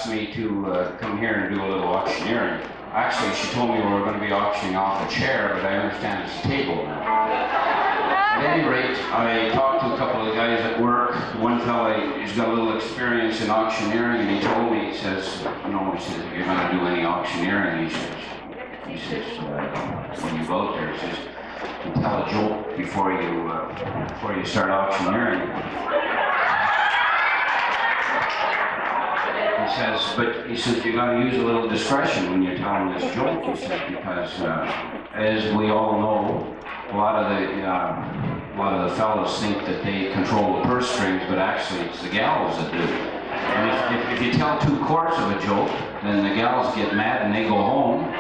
asked me to come here and do a little auctioneering. Actually, she told me we were going to be auctioning off a chair, but I understand it's a table now. At any rate, I talked to a couple of guys at work. One fella, he's got a little experience in auctioneering, and he told me, he says, if you're going to do any auctioneering, he says, when you go out there, he says, you tell a joke before you start auctioneering. He says, you got to use a little discretion when you're telling this joke, he says, because as we all know, a lot of the fellas think that they control the purse strings, but actually it's the gals that do. And if you tell 2 quarts of a joke, then the gals get mad and they go home,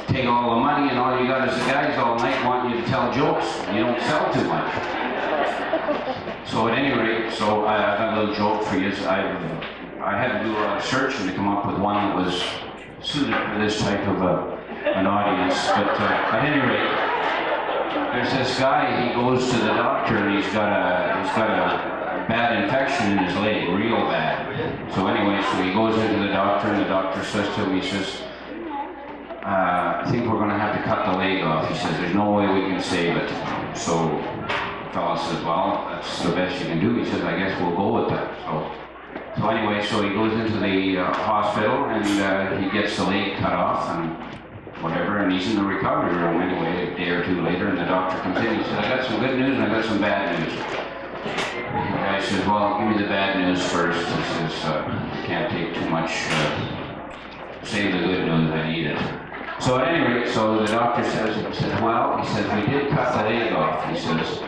take all the money, and all you got is the guys all night wanting you to tell jokes. You don't sell too much. So at any rate, I've got a little joke for you. I had to do a lot of searching to come up with one that was suited for this type of an audience. But at any rate, there's this guy, he goes to the doctor and he's got a bad infection in his leg, real bad. So anyway, so he goes into the doctor and the doctor says to him, he says, I think we're going to have to cut the leg off. He says, there's no way we can save it. So the fellow says, well, that's the best you can do. He says, I guess we'll go with that. So anyway, so he goes into the hospital and he gets the leg cut off and whatever, and he's in the recovery room anyway, a day or 2 later, and the doctor comes in and he says, I got some good news and I got some bad news. And the guy says, well, give me the bad news first. He says, can't take too much, save the good news, I need it. So at any rate, so the doctor says, well, he says, we did cut the leg off, he says,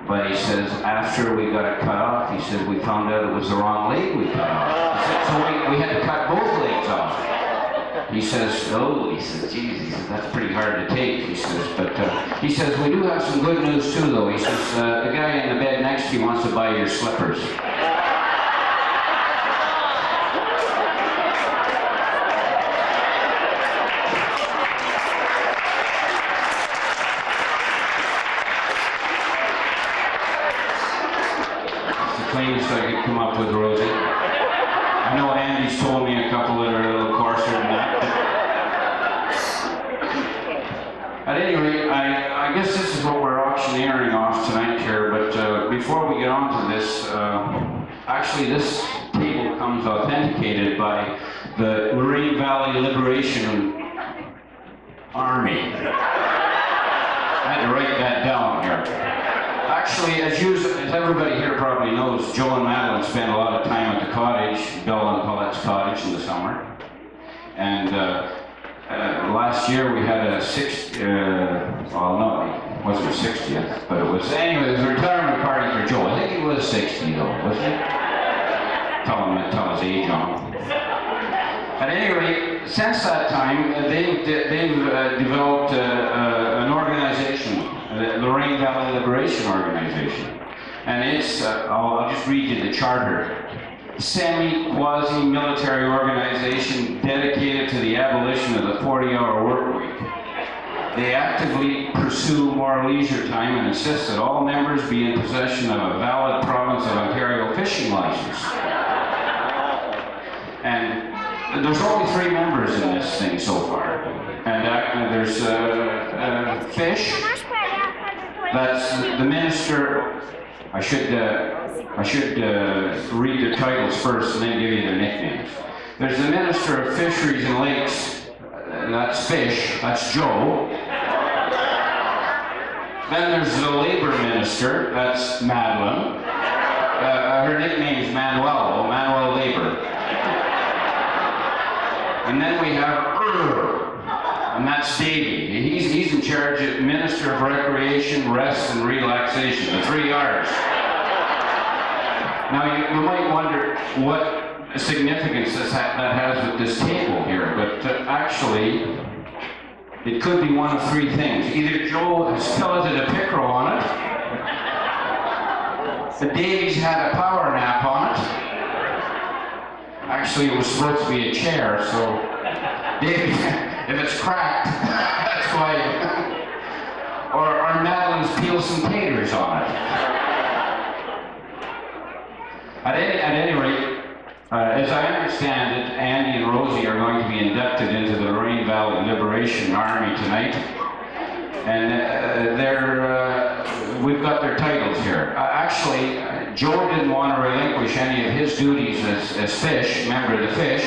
but he says, after we got it cut off, he said, we found out it was the wrong leg we cut off. He said, so we had to cut both legs off. He says, geez, he says, that's pretty hard to take, he says, but he says, we do have some good news too, though. He says, the guy in the bed next to you wants to buy your slippers. It's the cleanest I could come up with, Rosie. I know Andy's told me a couple that are a little coarser than that. At any rate, I guess this is what we're auctioneering off tonight here, but before we get on to this, actually this table comes authenticated by the Lorraine Valley Liberation Army. I had to write that down here. Actually, as everybody here probably knows, Joe and Madeline spend a lot of time at the cottage, Bill and Paulette's cottage in the summer. And last year we had a well, no, it wasn't a 60th, but it was a retirement party for Joe. I think he was 60 though, wasn't he? Tell his age on. At any rate, since that time, they've developed an organization, the Lorraine Valley Liberation Organization. And it's, I'll just read you the charter. Semi-quasi-military organization dedicated to the abolition of the 40-hour work week. They actively pursue more leisure time and insist that all members be in possession of a valid Province of Ontario fishing license. And there's only 3 members in this thing so far. And there's Fish, that's the minister. I should read the titles first and then give you their nicknames. There's the Minister of Fisheries and Lakes, that's Fish, that's Joe. Then there's the Labour Minister, that's Madeline. Her nickname is Manuel Labour. And then we have and that's Davey. He's in charge of Minister of Recreation, Rest and Relaxation, the 3 R's. Now you might wonder what significance that has with this table here, but actually it could be one of 3 things. Either Joe has skeleted a pickerel on it, the Davies had a power nap on it. Actually, it was supposed to be a chair, so Davey, if it's cracked, that's why. Or Madeline's peeled some taters on it. At any rate, As I understand it, Andy and Rosie are going to be inducted into the Lorraine Valley Liberation Army tonight. And we've got their titles here. Actually, Joe didn't want to relinquish any of his duties as fish, member of the fish.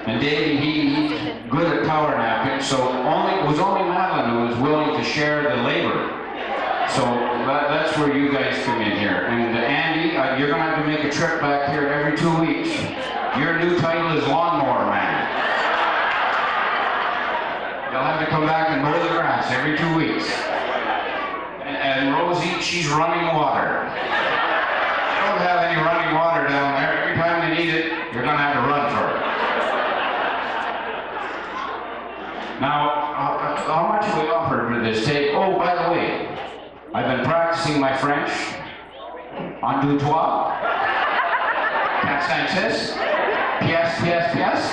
And Davey, he's good at power napping, so it was only Madeline who was willing to share the labor. So that's where you guys come in here. And Andy, you're going to have to make a trip back here every 2 weeks. Your new title is Lawnmower Man. You'll have to come back and mow the grass every 2 weeks. And Rosie, she's running water. You don't have any running water down there. Every time they need it, you're going to have to run for it. Now, how much we offered for this tape? Oh, by the way, I've been practicing my French. En deux, trois. Quatre, cinq, six. Pièce, pièce, pièce.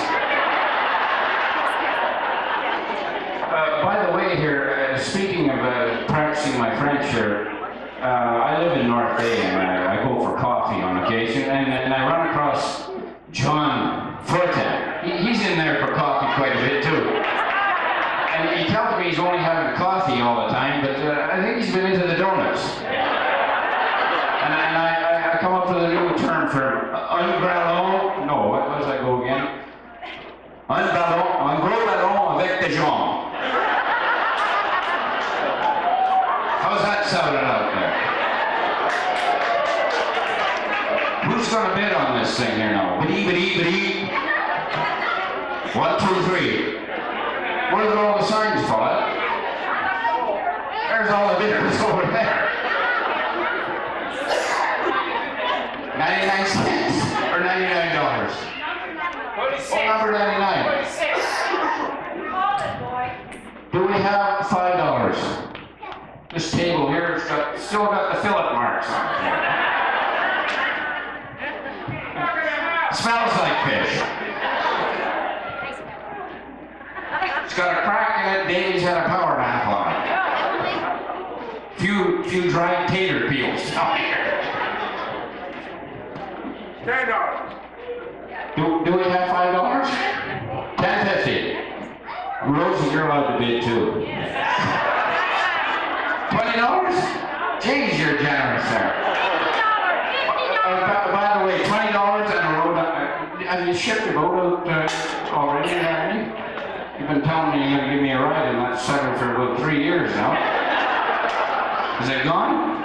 By the way here, speaking of practicing my French here, I live in North Bay and I go for coffee on occasion, and I run across John Fortin. He's in there for coffee quite a bit too. And he tells me he's only having coffee all the time, but I think he's been into the donuts. And I come up with a new term for un ballon. No, what does I go again? Un gros ballon avec des jambes. How's that sounding out there? Who's going to bid on this thing here now? Biddy. 1, 2, 3. Where are all the signs, Paula? There's all the bidders over there. 99 cents or $99. Oh, number 99. Do we have $5? This table here has still got the fillet marks on it. Smells like fish. It's got a crack in it. Davey's had a power nap on it. Few dried tater peels down here. $10. Do we have $5? $10.50. Rosie, you're allowed to bid too. $20? Jeez, you're generous there. By the way, $20 and a road. Have you shipped the boat out already, Andy? You've been telling me you're going to give me a ride in that sucker for about 3 years now. Is it gone?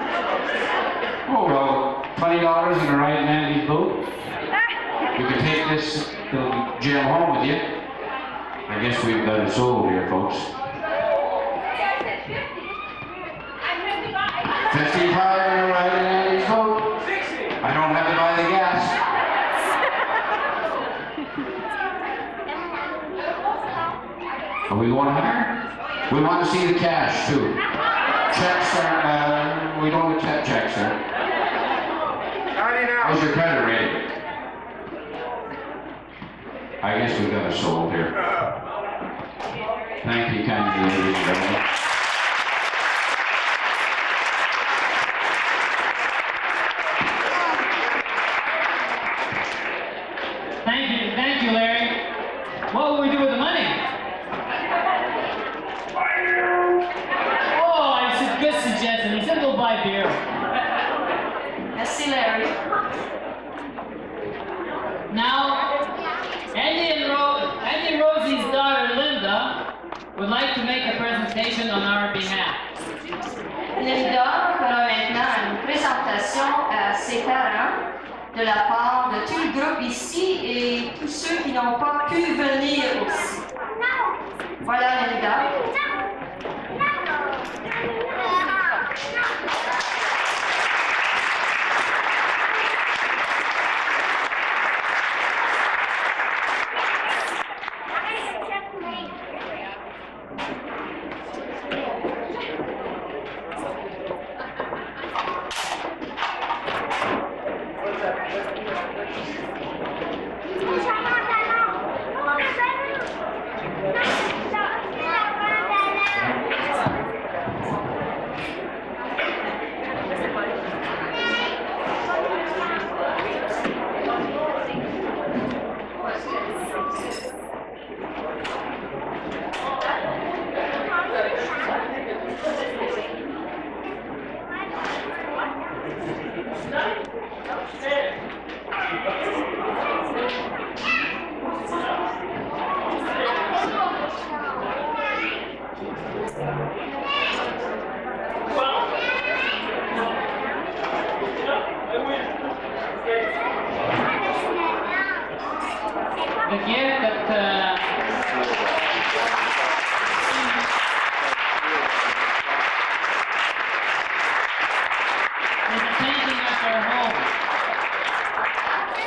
Oh, well, $20 and a ride in Andy's boat. You can take this little gem home with you. I guess we've got it sold here, folks. 55 and a ride in Andy's boat. I don't have to buy the gas. Are we going higher? We want to see the cash too. Checks are, we don't accept checks, sir. How's your credit rating? I guess we got it sold here. Thank you kindly, ladies and gentlemen. Thank you, Larry. What will we do with the money? Oh, it's a good suggestion. He said we'll buy beer. Merci, Larry. Now, Andy and Rosie's daughter Linda would like to make a presentation on our behalf. Linda fera maintenant une présentation à ses parents de la part de tout le groupe ici et tous ceux qui n'ont pas pu venir aussi. Voilà, Linda. The gift that is a painting of their home,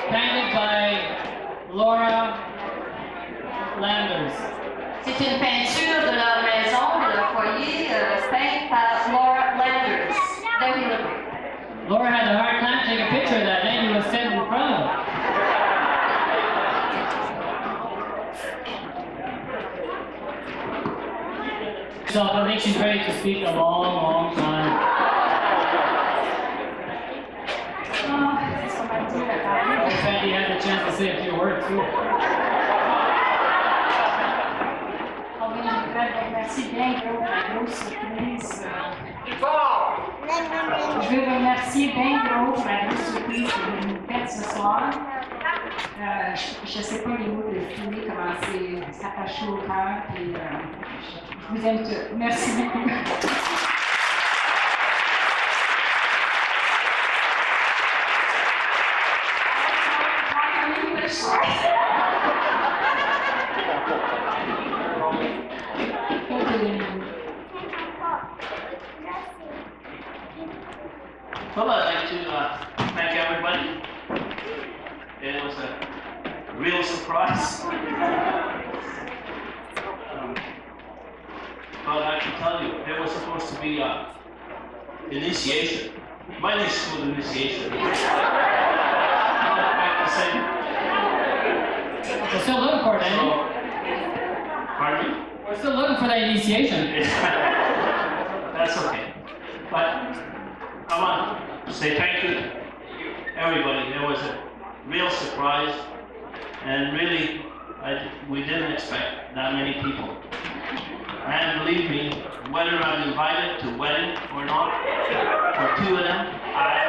painted by Laura Landers. C'est une peinture de leur maison, de leur foyer, peinte par Laura Landers. Very little. Laura had a hard time taking a picture of that lady who was sitting in front of her. So I think she's ready to speak a long, long time. In fact, you had the chance to say a few words too. Merci bien, gros, pour la grosse surprise. Je veux vous remercier bien gros pour la grosse surprise que vous nous faites ce soir. Je ne sais pas les mots de filer, comment c'est s'attacher au cœur. Puis, je vous aime tous. Merci beaucoup. Well, I'd like to thank everybody. It was a real surprise. But I can tell you, it was supposed to be an initiation. My school initiation. Not quite the same. We're still looking for it, Andy. Pardon me? We're still looking for that initiation. That's okay. But I want to say thank you to everybody. It was a real surprise, and really, we didn't expect that many people. And believe me, whether I'm invited to wedding or not, or two of them, I